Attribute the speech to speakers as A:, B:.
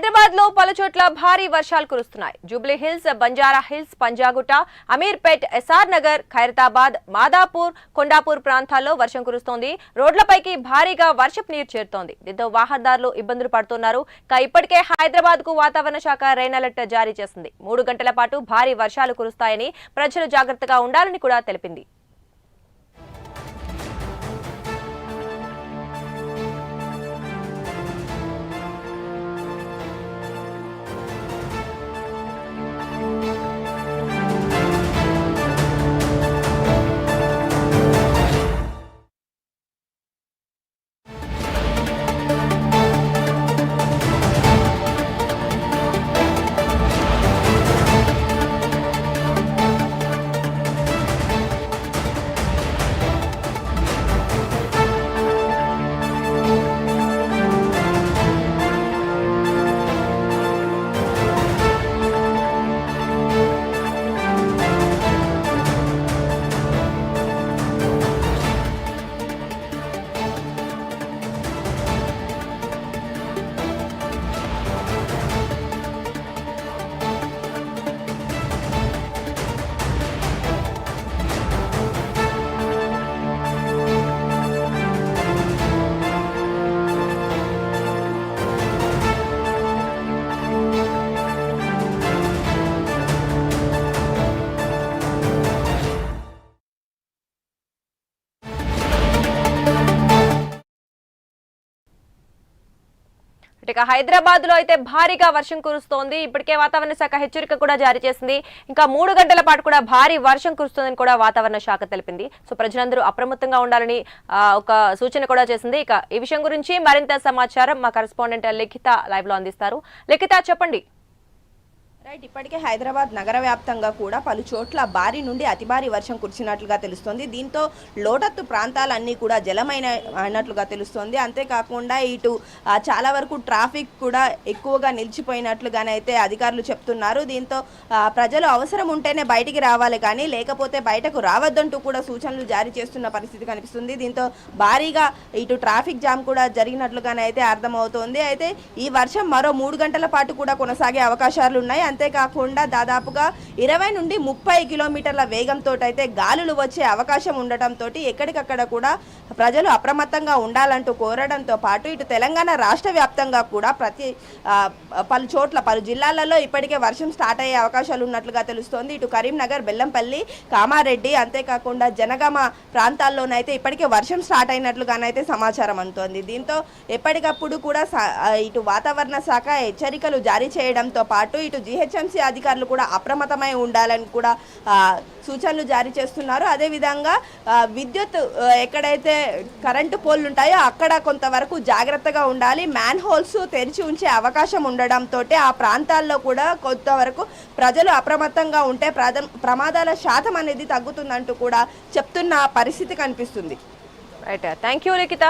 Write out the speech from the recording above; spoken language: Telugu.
A: హైదరాబాద్ లో పలుచోట్ల భారీ వర్షాలు కురుస్తున్నాయి. జూబ్లీ హిల్స్, బంజారా హిల్స్, పంజాగుట్ట, అమీర్పేట్, ఎస్ఆర్ నగర్, ఖైరతాబాద్, మాదాపూర్, కొండాపూర్ ప్రాంతాల్లో వర్షం కురుస్తోంది. రోడ్లపైకి భారీగా వర్షపు నీరు చేరుతోంది. దీంతో వాహనదారులు ఇబ్బందులు పడుతున్నారు. ఇప్పటికే హైదరాబాద్ కు వాతావరణ శాఖ రెయిన్ అలర్ట్ జారీ చేసింది. 3 గంటల పాటు భారీ వర్షాలు కురుస్తాయని, ప్రజలు జాగ్రత్తగా ఉండాలని కూడా తెలిపింది. హైదరాబాద్ లో అయితే భారీగా వర్షం కురుస్తోంది. ఇప్పటికే వాతావరణ శాఖ హెచ్చరిక కూడా జారీ చేసింది. ఇంకా 3 గంటల పాటు కూడా భారీ వర్షం కురుస్తుందని కూడా వాతావరణ శాఖ తెలిపింది. సో ప్రజలందరూ అప్రమత్తంగా ఉండాలని ఒక సూచన కూడా చేసింది. ఇక ఈ విషయం గురించి మరింత సమాచారం మా కరెస్పాండెంట్ లిఖిత లైవ్ లో అందిస్తారు. లిఖిత, చెప్పండి.
B: రైట్, ఇప్పటికే హైదరాబాద్ నగర వ్యాప్తంగా కూడా పలు చోట్ల భారీ నుండి అతి భారీ వర్షం కురిసినట్లుగా తెలుస్తోంది. దీంతో లోతట్టు ప్రాంతాలన్నీ కూడా జలమైనట్లుగా తెలుస్తోంది. అంతేకాకుండా ఇటు చాలా వరకు ట్రాఫిక్ కూడా ఎక్కువగా నిలిచిపోయినట్లుగానైతే అధికారులు చెప్తున్నారు. దీంతో ప్రజలు అవసరం ఉంటేనే బయటికి రావాలి, కానీ లేకపోతే బయటకు రావద్దంటూ కూడా సూచనలు జారీ చేస్తున్న పరిస్థితి కనిపిస్తుంది. దీంతో భారీగా ఇటు ట్రాఫిక్ జామ్ కూడా జరిగినట్లుగానైతే అర్థమవుతోంది. అయితే ఈ వర్షం మరో 3 గంటల పాటు కూడా కొనసాగే అవకాశాలు ఉన్నాయి. అంతేకాకుండా దాదాపుగా 20 నుండి 30 కిలోమీటర్ల వేగంతో అయితే గాలులు వచ్చే అవకాశం ఉండటంతో ఎక్కడికక్కడ కూడా ప్రజలు అప్రమత్తంగా ఉండాలంటూ కోరడంతో పాటు ఇటు తెలంగాణ రాష్ట్ర వ్యాప్తంగా కూడా పలు చోట్ల పలు జిల్లాలలో ఇప్పటికే వర్షం స్టార్ట్ అయ్యే అవకాశాలు ఉన్నట్లుగా తెలుస్తోంది. ఇటు కరీంనగర్, బెల్లంపల్లి, కామారెడ్డి, అంతేకాకుండా జనగామ ప్రాంతాల్లోనైతే ఇప్పటికే వర్షం స్టార్ట్ అయినట్లుగానైతే సమాచారం అందుతోంది. దీంతో ఎప్పటికప్పుడు కూడా ఇటు వాతావరణ శాఖ హెచ్చరికలు జారీ చేయడంతో పాటు ఇటు జిహెచ్ఎంసీ అధికారులు కూడా అప్రమత్తమై ఉండాలని కూడా సూచనలు జారీ చేస్తున్నారు. అదేవిధంగా విద్యుత్ ఎక్కడైతే కరెంటు పోల్లు ఉంటాయో అక్కడ కొంతవరకు జాగ్రత్తగా ఉండాలి. మ్యాన్ హోల్స్ తెరిచి ఉంచే అవకాశం ఉండడంతో ఆ ప్రాంతాల్లో కూడా కొంతవరకు ప్రజలు అప్రమత్తంగా ఉంటే ప్రమాదాల శాతం అనేది తగ్గుతుందంటూ కూడా చెప్తున్న పరిస్థితి కనిపిస్తుంది.
A: Right, thank you Likhita.